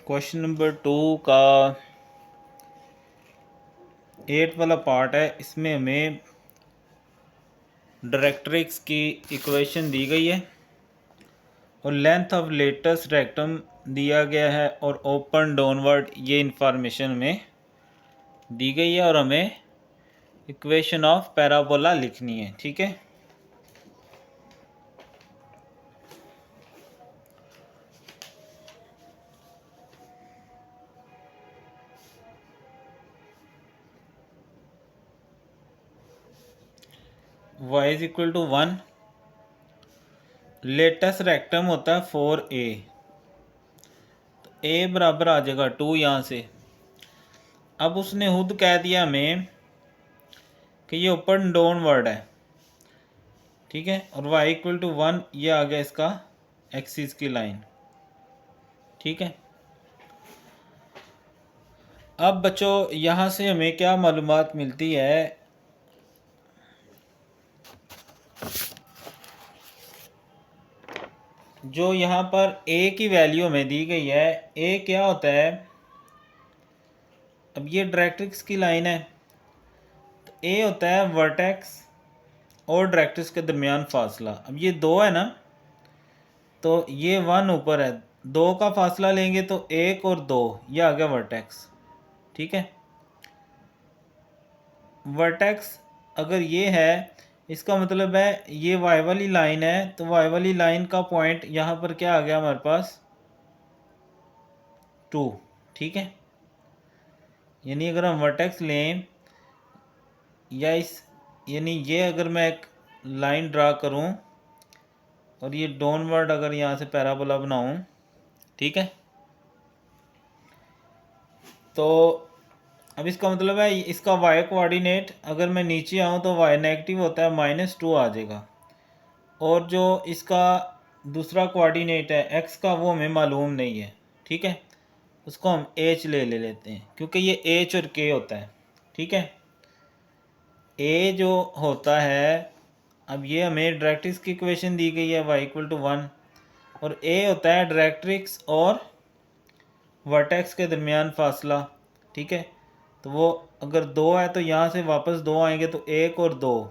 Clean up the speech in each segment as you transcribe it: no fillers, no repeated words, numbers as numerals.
Question number 2 का 8 वाला part है। इसमें हमें डायरेक्ट्रिक्स की इक्वेशन दी गई है और लेंथ ऑफ लेटेस्ट रेक्टम दिया गया है और ओपन डाउनवर्ड ये इंफॉर्मेशन हमें दी गई है और हमें इक्वेशन ऑफ पैराबोला लिखनी है। ठीक है, y is equal to 1। Latus rectum होता है 4a, तो a बराबर आ जाएगा 2 यहाँ से। अब उसने खुद कह दिया हमें कि ये ओपन डाउनवर्ड है, ठीक है, और y इक्वल टू 1 ये आ गया इसका एक्सिस की लाइन। ठीक है, अब बच्चों यहाँ से हमें क्या मालूमात मिलती है, जो यहाँ पर a की वैल्यू हमें दी गई है। a क्या होता है, अब ये डायरेक्ट्रिक्स की लाइन है, तो a होता है वर्टेक्स और डायरेक्ट्रिक्स के दरमियान फासला। अब ये 2 है ना, तो ये 1 ऊपर है, 2 का फासला लेंगे तो 1 और 2 ये आ गया वर्टेक्स। ठीक है, वर्टेक्स अगर ये है, इसका मतलब है ये y वाली लाइन है, तो y वाली लाइन का पॉइंट यहाँ पर क्या आ गया हमारे पास 2। ठीक है, यानी अगर हम वर्टेक्स लें या यानी ये अगर मैं एक लाइन ड्रा करूं और ये डाउनवर्ड अगर यहाँ से पैराबोला बनाऊं, ठीक है, तो अब इसका मतलब है इसका y कोऑर्डिनेट अगर मैं नीचे आऊँ तो y नेगेटिव होता है, -2 आ जाएगा। और जो इसका दूसरा कोऑर्डिनेट है x का, वो हमें मालूम नहीं है। ठीक है, उसको हम h ले लेते हैं क्योंकि ये h और k होता है। ठीक है, a जो होता है, अब ये हमें डायरेक्ट्रिक्स की इक्वेशन दी गई है y इक्वल टू 1, और a होता है डायरेक्ट्रिक्स और वर्टेक्स के दरमियान फासला। ठीक है, तो वो अगर 2 है तो यहाँ से वापस 2 आएंगे तो 1 और 2,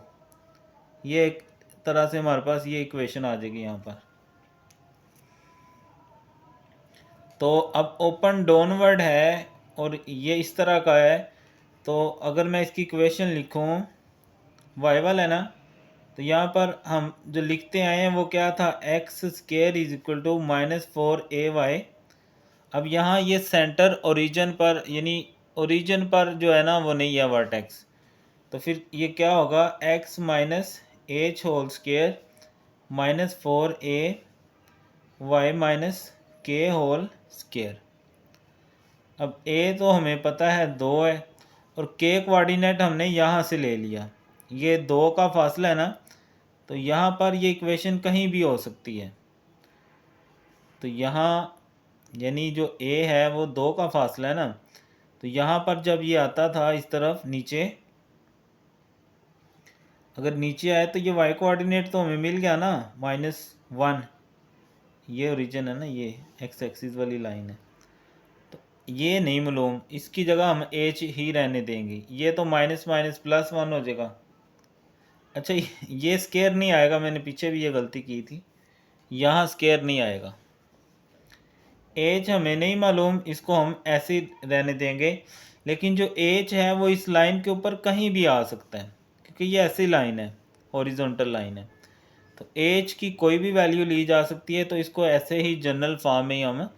ये एक तरह से हमारे पास ये इक्वेशन आ जाएगी यहाँ पर। तो अब ओपन डाउनवर्ड है और ये इस तरह का है, तो अगर मैं इसकी इक्वेशन लिखूँ, वाइवल है ना, तो यहाँ पर हम जो लिखते आए हैं वो क्या था, x square is equal to -4ay। अब यहाँ ये सेंटर ओरिजिन पर, यानी ओरिजिन पर जो है ना वो नहीं है वर्टेक्स, तो फिर ये क्या होगा, x minus h whole square -4a y minus k whole square. अब a तो हमें पता है 2 है और k कोऑर्डिनेट हमने यहाँ से ले लिया, ये 2 का फासला है ना, तो यहाँ पर ये इक्वेशन कहीं भी हो सकती है। तो यहाँ यानी जो a है वो 2 का फासला है ना, तो यहाँ पर जब ये आता था इस तरफ नीचे, अगर नीचे आए तो ये y कोऑर्डिनेट तो हमें मिल गया ना -1, ये ओरिजिन है ना, ये x एक्सिस वाली लाइन है, तो ये नहीं मालूम, इसकी जगह हम h ही रहने देंगे, ये तो माइनस माइनस +1 हो जाएगा। अच्छा, ये स्केयर नहीं आएगा, मैंने पीछे भी ये गलती की थी, यहाँ स्केयर नहीं आएगा। एच हमें नहीं मालूम, इसको हम ऐसे ही रहने देंगे, लेकिन जो एच है वो इस लाइन के ऊपर कहीं भी आ सकता है क्योंकि ये ऐसी लाइन है, हॉरिजॉन्टल लाइन है, तो एच की कोई भी वैल्यू ली जा सकती है, तो इसको ऐसे ही जनरल फॉर्म में ही हम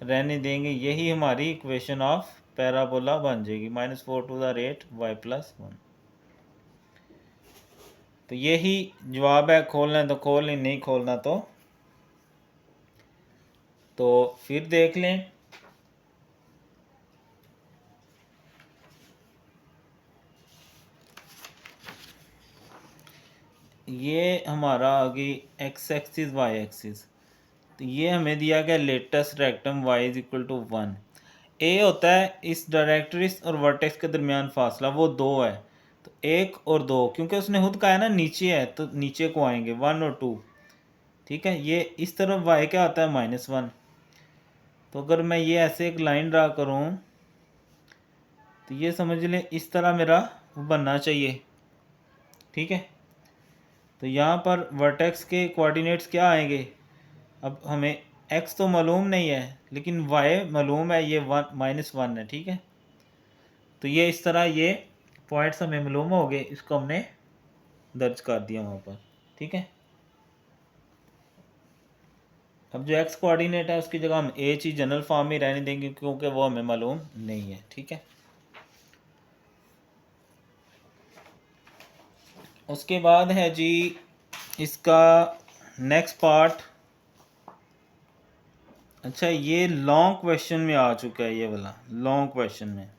रहने देंगे। यही हमारी इक्वेशन ऑफ पैराबोला बन जाएगी, -4⁴y+1। तो यही जवाब है, खोलना है तो खोल लें, नहीं खोलना तो फिर देख लें। ये हमारा आ गई x एक्सिस y एक्सिस, तो ये हमें दिया गया latus rectum y is equal to 1। a होता है इस डायरेक्ट्रिक्स और वर्टेक्स के दरमियान फासला, वो 2 है, तो 1 और 2, क्योंकि उसने खुद कहा है ना नीचे है, तो नीचे को आएंगे 1 और 2। ठीक है, ये इस तरफ y क्या होता है -1, तो अगर मैं ये ऐसे एक लाइन ड्रा करूँ तो ये समझ लें इस तरह मेरा बनना चाहिए, ठीक है। तो यहाँ पर वर्टेक्स के कोऑर्डिनेट्स क्या आएंगे, अब हमें x तो मालूम नहीं है लेकिन y मालूम है, ये -1 है, ठीक है। तो ये इस तरह ये पॉइंट्स हमें मालूम हो गए, इसको हमने दर्ज कर दिया वहाँ पर, ठीक है। अब जो x कोऑर्डिनेट है उसकी जगह हम h ही जनरल फॉर्म में रहने देंगे क्योंकि वो हमें मालूम नहीं है, ठीक है। उसके बाद है जी इसका नेक्स्ट पार्ट। अच्छा, ये लॉन्ग क्वेश्चन में आ चुका है, ये वाला लॉन्ग क्वेश्चन में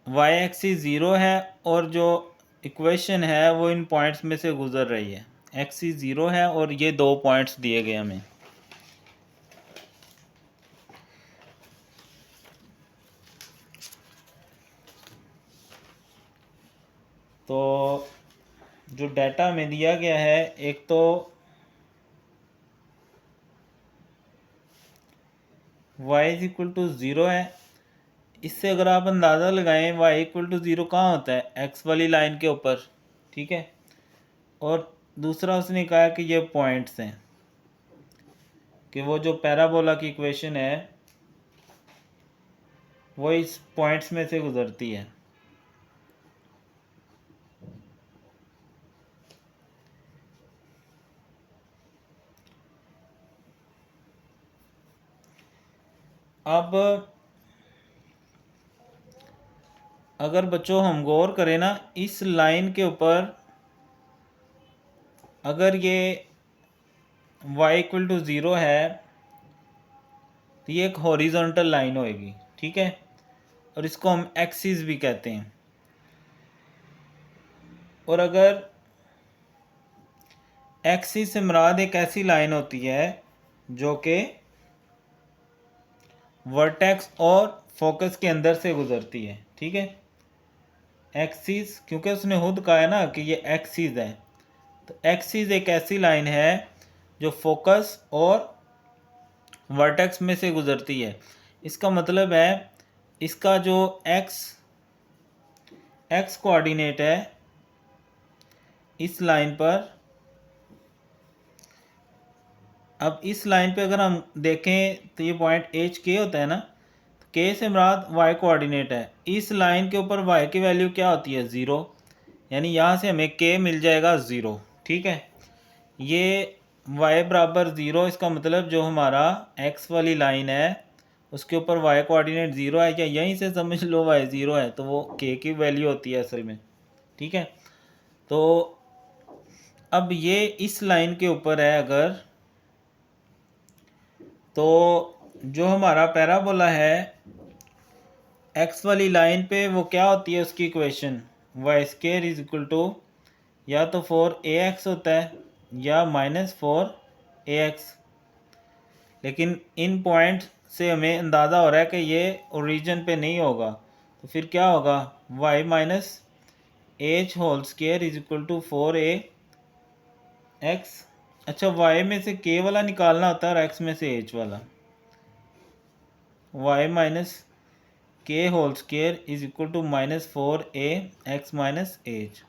y एक्सिस 0 है और जो इक्वेशन है वो इन पॉइंट्स में से गुजर रही है। एक्सिस 0 है और ये 2 पॉइंट्स दिए गए हमें। तो जो डाटा में दिया गया है, एक तो y इज इक्वल टू 0 है। इससे अगर आप अंदाज़ा लगाएं y इक्वल टू 0 कहाँ होता है, x वाली लाइन के ऊपर, ठीक है। और दूसरा उसने कहा कि ये पॉइंट्स हैं, कि वो जो पैराबोला की इक्वेशन है वो इस पॉइंट्स में से गुजरती है। अब अगर बच्चों हम गौर करें ना, इस लाइन के ऊपर अगर ये y इक्वल टू 0 है तो ये एक हॉरिजॉन्टल लाइन होएगी, ठीक है। और इसको हम एक्सिस भी कहते हैं। और अगर एक्सिस से मुराद एक ऐसी लाइन होती है जो कि वर्टेक्स और फोकस के अंदर से गुजरती है, ठीक है। एक्सिस, क्योंकि उसने खुद कहा है ना कि ये एक्सिस है, तो एक्सिस एक ऐसी लाइन है जो फोकस और वर्टेक्स में से गुजरती है। इसका मतलब है इसका जो एक्स कोऑर्डिनेट है इस लाइन पर, अब इस लाइन पे अगर हम देखें तो ये पॉइंट एच के होता है ना, तो के से मुराद वाई कोऑर्डिनेट है। इस लाइन के ऊपर वाई की वैल्यू क्या होती है, 0, यानी यहाँ से हमें के मिल जाएगा 0, ठीक है। ये y बराबर 0, इसका मतलब जो हमारा x वाली लाइन है उसके ऊपर y कोऑर्डिनेट 0 है, या यहीं से समझ लो y 0 है, तो वो k की वैल्यू होती है असल में, ठीक है। तो अब ये इस लाइन के ऊपर है अगर, तो जो हमारा पैराबोला है x वाली लाइन पे वो क्या होती है उसकी equation, y square is equal to या तो 4ax होता है या -4ax। लेकिन इन पॉइंट से हमें अंदाज़ा हो रहा है कि ये ओरिजिन पे नहीं होगा, तो फिर क्या होगा, y minus h whole square is equal to 4ax। अच्छा, y में से k वाला निकालना होता है और x में से h वाला। y minus k whole square is equal to -4ax minus h।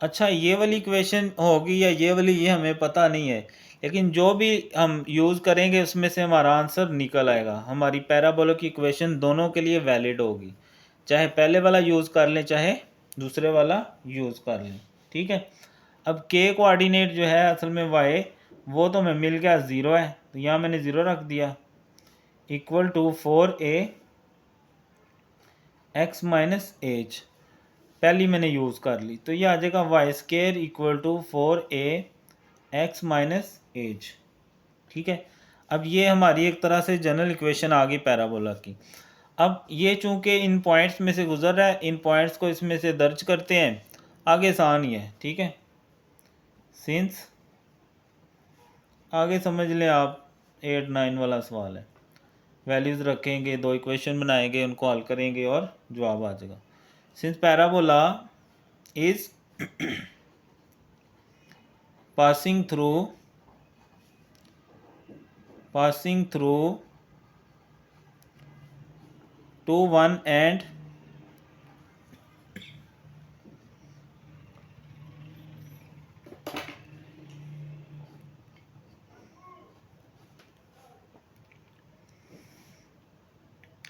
अच्छा, ये वाली इक्वेशन होगी या ये वाली, ये हमें पता नहीं है, लेकिन जो भी हम यूज़ करेंगे उसमें से हमारा आंसर निकल आएगा। हमारी पैराबोला की इक्वेशन दोनों के लिए वैलिड होगी, चाहे पहले वाला यूज़ कर लें चाहे दूसरे वाला यूज़ कर लें, ठीक है। अब के कोऑर्डिनेट जो है असल में y, वो तो हमें मिल गया 0 है, तो यहाँ मैंने 0 रख दिया, equal to 4ax minus H, पहली मैंने यूज़ कर ली, तो ये आ जाएगा y square equal to 4ax minus h, ठीक है। अब ये हमारी एक तरह से जनरल इक्वेशन आ गई पैराबोला की। अब ये चूंकि इन पॉइंट्स में से गुजर रहा है, इन पॉइंट्स को इसमें से दर्ज करते हैं, आगे आसान ही है, ठीक है। सिंस आगे समझ लें आप, 8-9 वाला सवाल है, वैल्यूज़ रखेंगे, 2 इक्वेशन बनाएंगे, उनको हल करेंगे और जवाब आ जाएगा। Since parabola is passing through 2 1 and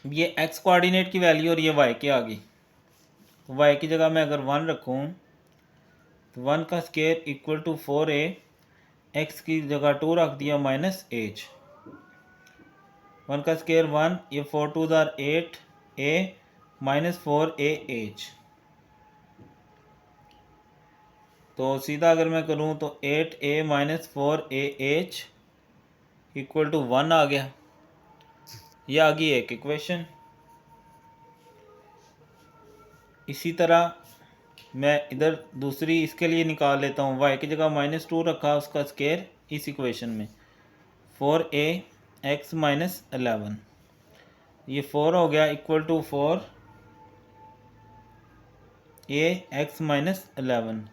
ये एक्स कोऑर्डिनेट की वैल्यू और ये वाई की आ गई। तो वाई की जगह मैं अगर 1 रखूँ तो 1 का square equal to 4a, x की जगह 2 रख दिया माइनस एच। 1 का स्केयर 1, ये 4 2 ज़ार 8a माइनस 4a एच। तो सीधा अगर मैं करूँ तो 8a minus 4a h equal to 1 आ गया। ये आ गई एक इक्वेशन। इसी तरह मैं इधर दूसरी इसके लिए निकाल लेता हूँ। y की जगह -2 रखा उसका स्केयर इस इक्वेशन में 4a x माइनस 11, ये 4 हो गया equal to 4a x minus 11।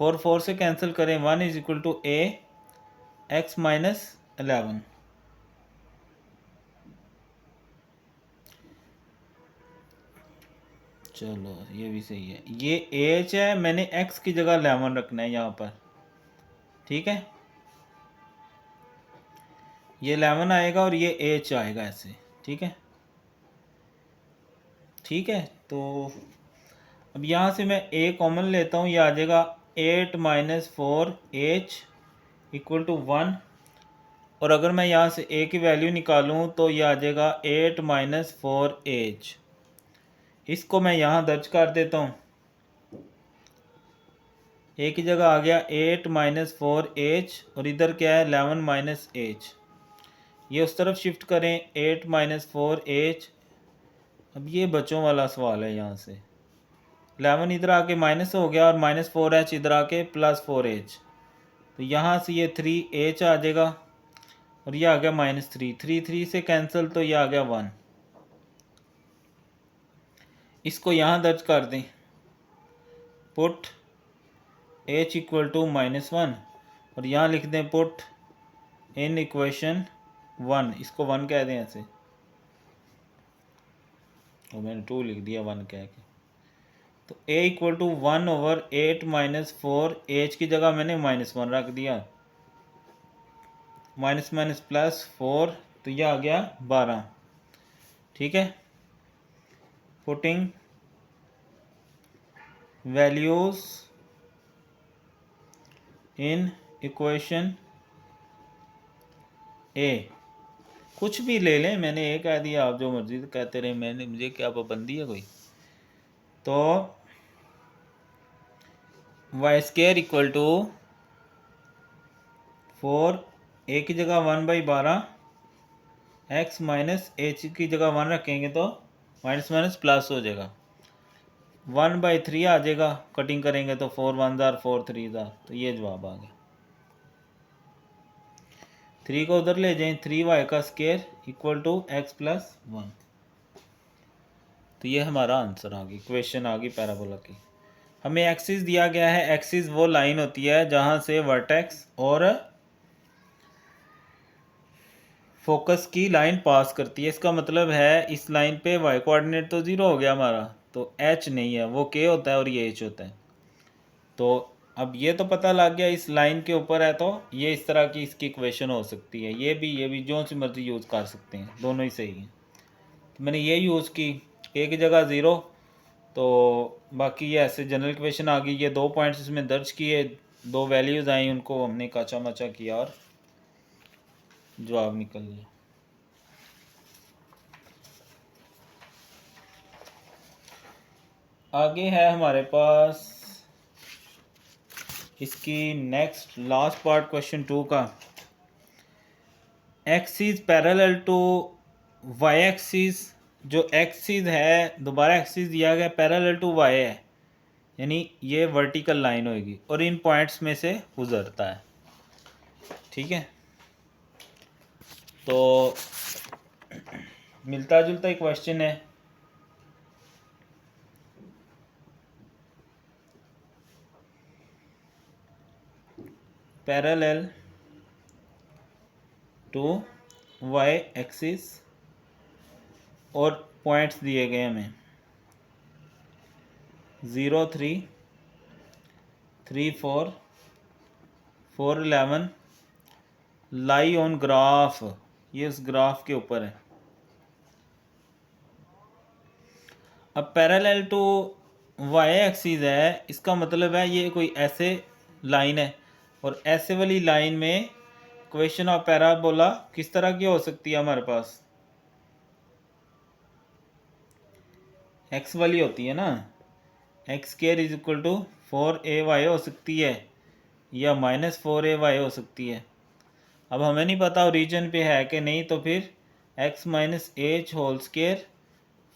4 4 से कैंसिल करें, 1 is equal to a x minus 11। चलो ये भी सही है। ये एच है, मैंने x की जगह 11 रखना है यहाँ पर, ठीक है। ये 11 आएगा और ये एच आएगा ऐसे, ठीक है। ठीक है, तो अब यहाँ से मैं a कॉमन लेता हूँ, ये आ जाएगा 8 माइनस 4h इक्वल टू 1। और अगर मैं यहाँ से a की वैल्यू निकालूँ तो ये आ जाएगा 8 माइनस 4h। इसको मैं यहाँ दर्ज कर देता हूँ। a की जगह आ गया 8 माइनस 4h और इधर क्या है 11 माइनस h। ये उस तरफ शिफ्ट करें 8 माइनस 4h। अब ये बच्चों वाला सवाल है, यहाँ से 11 इधर आके माइनस हो गया और माइनस 4h इधर आके प्लस 4h। तो यहाँ से ये 3h आ जाएगा और ये आ गया -3। 3 3 से कैंसिल, तो ये आ गया 1। इसको यहाँ दर्ज कर दें, पुट h इक्वल टू -1 और यहाँ लिख दें पुट इन इक्वेशन 1। इसको 1 कह दें ऐसे, और मैंने 2 लिख दिया 1 कह के। तो a equal to 1 over 8 minus 4, h की जगह मैंने -1 रख दिया, माइनस माइनस प्लस 4, तो यह आ गया 12, ठीक है। Putting values in equation a, कुछ भी ले लें, मैंने a कह दिया, आप जो मर्जी कहते रहे, मैंने मुझे क्या पाबंदी है कोई। तो y square equal to 4, a की जगह 1/12, x माइनस h की जगह 1 रखेंगे तो माइनस माइनस प्लस हो जाएगा, 1/3 आ जाएगा। कटिंग करेंगे तो 4 1 ज़ार 4 3 ज़ार, तो ये जवाब आ गया। 3 को उधर ले जाएं, 3y का square equal to x plus 1। तो ये हमारा आंसर आ गई, इक्वेशन आ गई पैराबोला की। हमें एक्सिस दिया गया है। एक्सिस वो लाइन होती है जहाँ से वर्टेक्स और फोकस की लाइन पास करती है। इसका मतलब है इस लाइन पे y कोऑर्डिनेट तो 0 हो गया हमारा, तो h नहीं है, वो k होता है और ये h होता है। तो अब ये तो पता लग गया इस लाइन के ऊपर है, तो ये इस तरह की इसकी इक्वेशन हो सकती है। ये भी जो सी मर्जी यूज़ कर सकते हैं, दोनों ही सही हैं। तो मैंने ये यूज़ की, k की जगह 0, तो बाकी ये ऐसे जनरल इक्वेशन आ गई। ये 2 पॉइंट्स इसमें दर्ज किए, 2 वैल्यूज़ आई, उनको हमने काचा माचा किया और जवाब निकल गया। आगे है हमारे पास इसकी नेक्स्ट लास्ट पार्ट क्वेश्चन 2 का। Axis parallel to y axis, जो एक्सिस है दोबारा एक्सिस दिया गया पैरेलल टू वाई है, यानी ये वर्टिकल लाइन होगी और इन पॉइंट्स में से गुजरता है, ठीक है। तो मिलता जुलता एक क्वेश्चन है। पैरेलल टू वाई एक्सिस और पॉइंट्स दिए गए हमें 0 3 3 4 4 11 लाई ऑन ग्राफ, ये उस ग्राफ के ऊपर है। अब पैरेलल टू वाई एक्सिस है, इसका मतलब है ये कोई ऐसे लाइन है, और ऐसे वाली लाइन में इक्वेशन ऑफ पैराबोला किस तरह की हो सकती है हमारे पास, एक्स वाली होती है ना, x square is equal to 4ay हो सकती है या -4ay हो सकती है। अब हमें नहीं पता ओरिजिन पे है कि नहीं, तो फिर x minus h whole square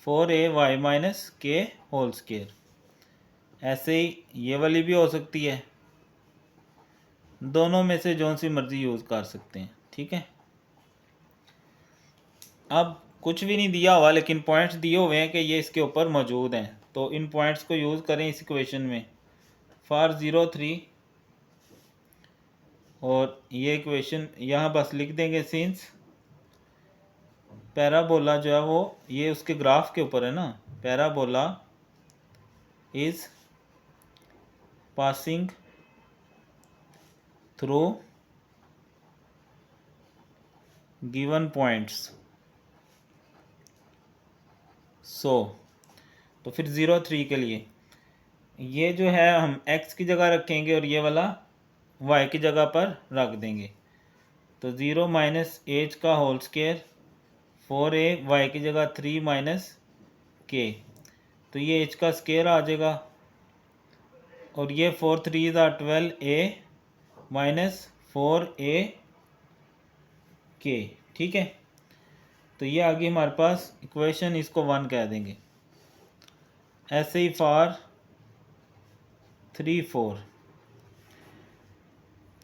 4ay minus k whole square, ऐसे ही ये वाली भी हो सकती है। दोनों में से जो सी मर्जी यूज़ कर सकते हैं, ठीक है। अब कुछ भी नहीं दिया हुआ, लेकिन पॉइंट्स दिए हुए हैं कि ये इसके ऊपर मौजूद हैं, तो इन पॉइंट्स को यूज़ करें इस इक्वेशन में फॉर 0 3, और ये इक्वेशन यहाँ बस लिख देंगे सिंस पैराबोला जो है वो ये उसके ग्राफ के ऊपर है ना, parabola is passing through given points, so तो फिर 0 3 के लिए ये जो है हम x की जगह रखेंगे और ये वाला y की जगह पर रख देंगे, तो 0 माइनस एच का होल स्क्वायर 4a, y की जगह 3 माइनस के, तो ये h का स्क्वायर आ जाएगा, और ये 4 3 12a माइनस 4a के, ठीक है। तो ये आ गई हमारे पास इक्वेशन, इसको 1 कह देंगे। ऐसे ही for 3 4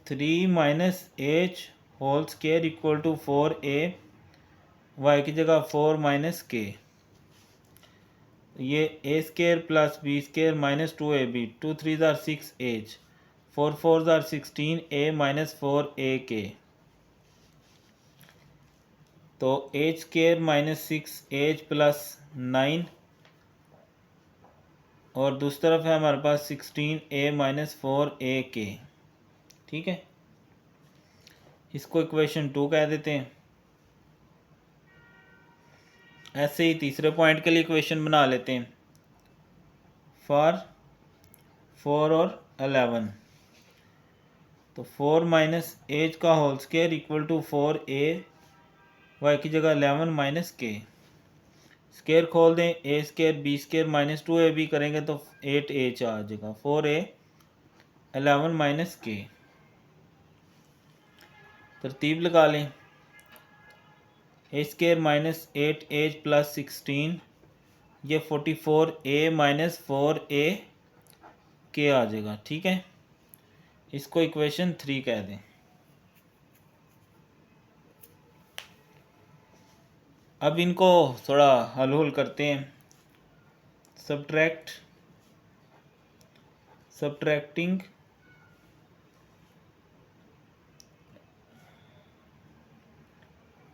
3 minus h whole square equal to 4a, y की जगह 4 माइनस के, ये a square plus b square minus 2ab, 2 3 6h, 4 4 16a minus 4ak, तो h square minus 6h plus 9, और दूसरी तरफ है हमारे पास 16a माइनस 4ak, ठीक है। इसको इक्वेशन 2 कह देते हैं। ऐसे ही तीसरे पॉइंट के लिए इक्वेशन बना लेते हैं फॉर 4 और 11, तो 4 माइनस एच का whole square equal to 4a, y की जगह 11 माइनस के, स्क्वायर खोल दें, a square b square minus 2ab करेंगे तो 8h आ जाएगा, 4a 11 माइनस के, तरतीब लगा लें, ए स्क्वायर माइनस 8h प्लस 16, ये 44a माइनस 4a के आ जाएगा, ठीक है। इसको इक्वेशन 3 कह दें। अब इनको थोड़ा हल हुल करते हैं। सब्ट्रैक्टिंग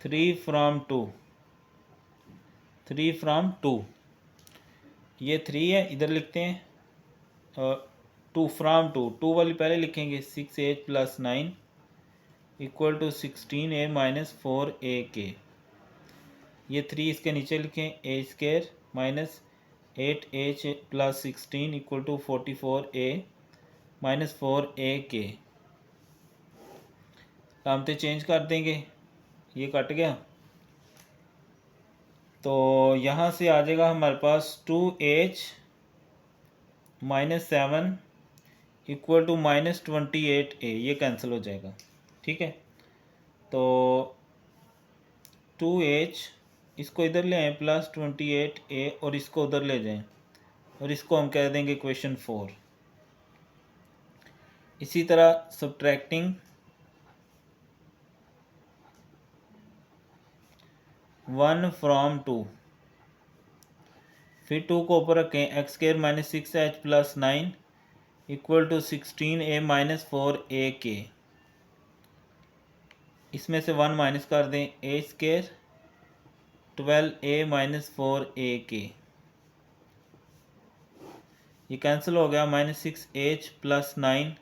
3 from 2, 3 from 2, ये 3 है, इधर लिखते हैं, और 2 from 2, 2 वाली पहले लिखेंगे, 6h plus 9 equal to 16a minus 4ak, ये 3 इसके नीचे लिखें, a square minus 8h plus 16 equal to 44a minus 4ak, लामते चेंज कर देंगे, ये कट गया, तो यहाँ से आ जाएगा हमारे पास 2h minus 7 equal to minus 28a, ये कैंसिल हो जाएगा, ठीक है। तो 2h इसको इधर ले आए प्लस 28a, और इसको उधर ले जाएं, और इसको हम कह देंगे इक्वेशन 4। इसी तरह सब्ट्रैक्टिंग 1 from 2, फिर 2 को ऊपर रखें, x square minus 6h plus 9 equal to 16a minus 4ak, इसमें से 1 माइनस कर दें, a square 12a minus 4a के, ये कैंसिल हो गया। -6h प्लस 9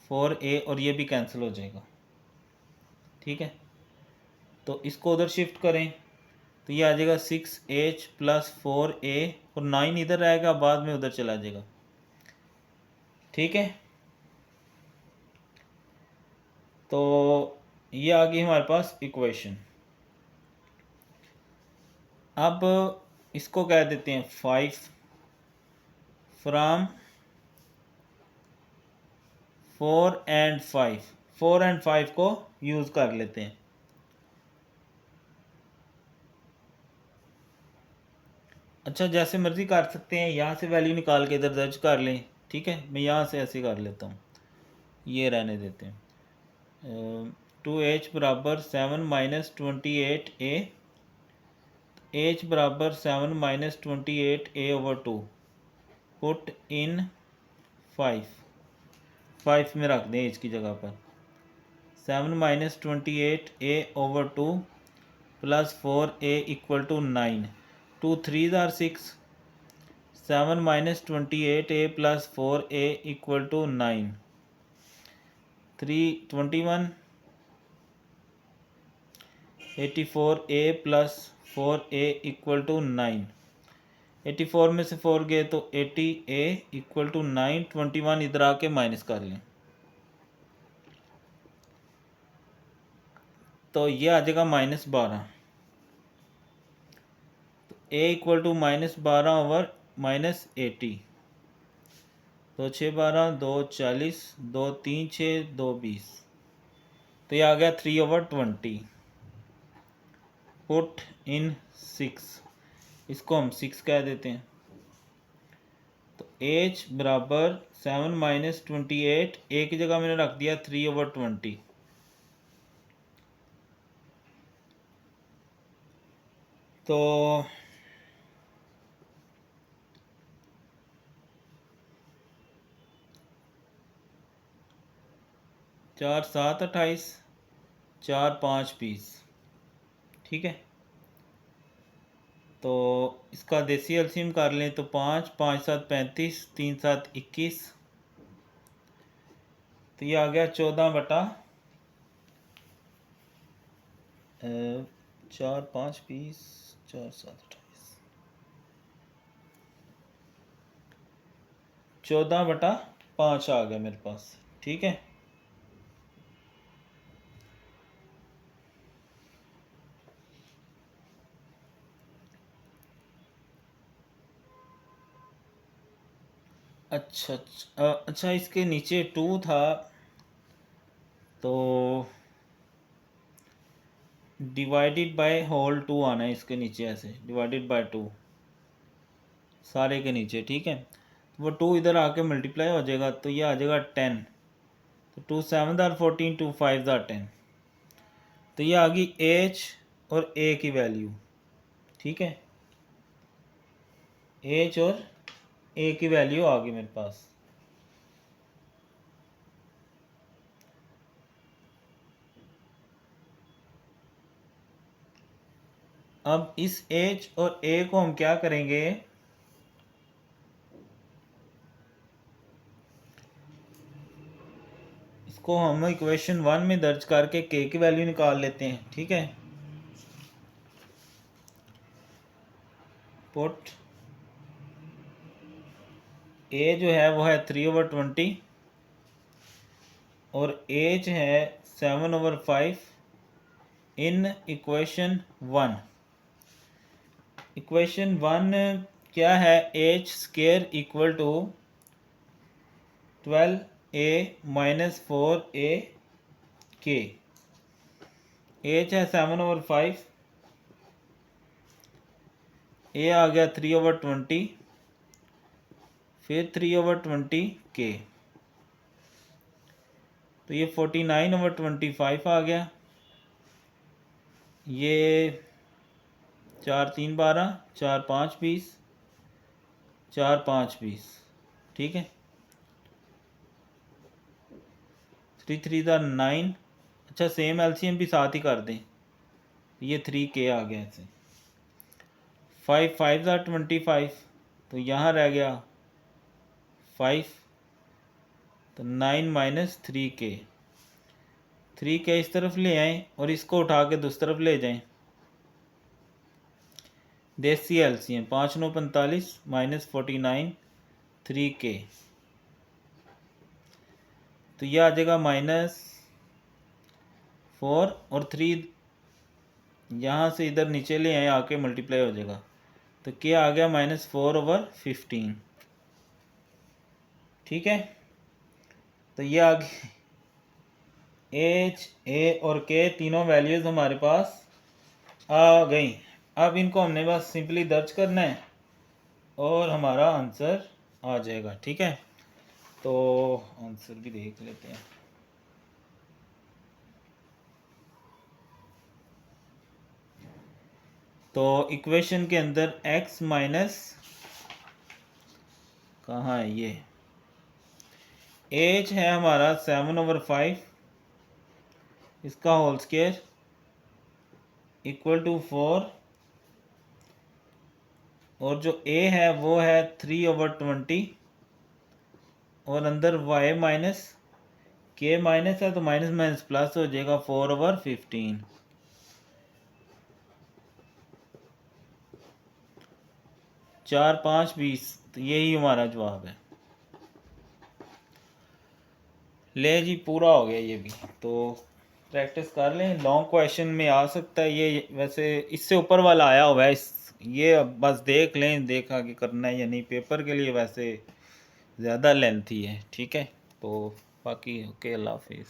4a, और ये भी कैंसिल हो जाएगा। ठीक है, तो इसको उधर शिफ्ट करें तो ये आ जाएगा 6h प्लस 4a, और 9 इधर रहेगा, बाद में उधर चला जाएगा। ठीक है, तो ये आ गई हमारे पास इक्वेशन। अब इसको कह देते हैं 5 फ्रॉम 4 एंड 5, 4 एंड 5 को यूज़ कर लेते हैं। अच्छा, जैसे मर्ज़ी कर सकते हैं, यहाँ से वैल्यू निकाल के इधर दर्ज कर लें। ठीक है, मैं यहाँ से ऐसे कर लेता हूँ, ये रहने देते हैं। 2h बराबर 7 माइनस 28a, h बराबर 7 minus 28a over 2, put in 5 में रख दें h की जगह पर। 7 minus 28a over 2 plus 4a equal to 9, 2 3s are 6, 7 minus 28a plus 4a equal to 9, 3 21, 84a plus 4a equal to 9, 84 में से 4 गए तो 80a इक्वल टू 9, 21 इधर आके माइनस कर लें तो ये आ जाएगा -12। तो a इक्वल टू -12 ओवर -80, 2 6 12, 2 40, 2 3 6, 2 20, तो ये आ गया 3/20। पुट इन 6, इसको हम 6 कह देते हैं। तो h बराबर 7 माइनस 28, a की जगह मैंने रख दिया 3/20। तो 4 7 28, 4 5 20। ठीक है, तो इसका देसी एलसीएम कर लें तो 5 5 7 35, 3 7 21, तो ये आ गया 14 बटा 4 5 20, 4 7 28, 14/5 आ गया मेरे पास। ठीक है, अच्छा इसके नीचे 2 था, तो डिवाइडेड बाय होल 2 आना है इसके नीचे, ऐसे डिवाइडेड बाय 2 सारे के नीचे। ठीक है, वो 2 इधर आके मल्टीप्लाई हो जाएगा, तो ये आ जाएगा 10, तो 2 7 आर 14, 2 5 आर 10, तो ये आ गई h और a की वैल्यू। ठीक है, h और a की वैल्यू आ गई मेरे पास। अब इस h और a को हम क्या करेंगे, इसको हम इक्वेशन 1 में दर्ज करके k की वैल्यू निकाल लेते हैं। ठीक है, पुट a जो है वो है 3/20 और h है 7/5 इन इक्वेशन 1। इक्वेशन 1 क्या है, h square equal to 12a minus 4a k, h है 7/5, a आ गया 3/20, फिर 3/20 k, तो ये 49/25 आ गया। ये 4 3 12, 4 5 20, 4 5 20। ठीक है, 3 3 9। अच्छा, सेम एलसीएम भी साथ ही कर दें, ये 3k आ गया ऐसे। 5 5 ज़ा 25, तो यहाँ रह गया 5, तो 9 माइनस 3k। 3k इस तरफ ले आएँ और इसको उठा के दूसरी तरफ ले जाएं। देसी एलसीएम 5 9 45 माइनस 49 3k, तो यह आ जाएगा -4 और 3 यहाँ से इधर नीचे ले आए आके मल्टीप्लाई हो जाएगा, तो क्या आ गया -4/15। ठीक है, तो ये आ गई एच ए और के तीनों वैल्यूज़ हमारे पास आ गई। अब इनको हमने बस सिंपली दर्ज करना है और हमारा आंसर आ जाएगा। ठीक है, तो आंसर भी देख लेते हैं। तो इक्वेशन के अंदर x माइनस कहाँ है, ये h है हमारा 7/5, इसका होल स्क्वायर इक्वल टू 4, और जो a है वो है 3/20, और अंदर y माइनस k माइनस है तो माइनस माइनस प्लस हो जाएगा 4/15। 4 5 20, तो यही हमारा जवाब है। ले जी, पूरा हो गया ये भी। तो प्रैक्टिस कर लें, लॉन्ग क्वेश्चन में आ सकता है ये, वैसे इससे ऊपर वाला आया हुआ है ये अब बस देख लें, देखा कि करना है या नहीं। पेपर के लिए वैसे ज़्यादा लेंथी है। ठीक है, तो बाकी ओके, अल्लाह हाफिज़।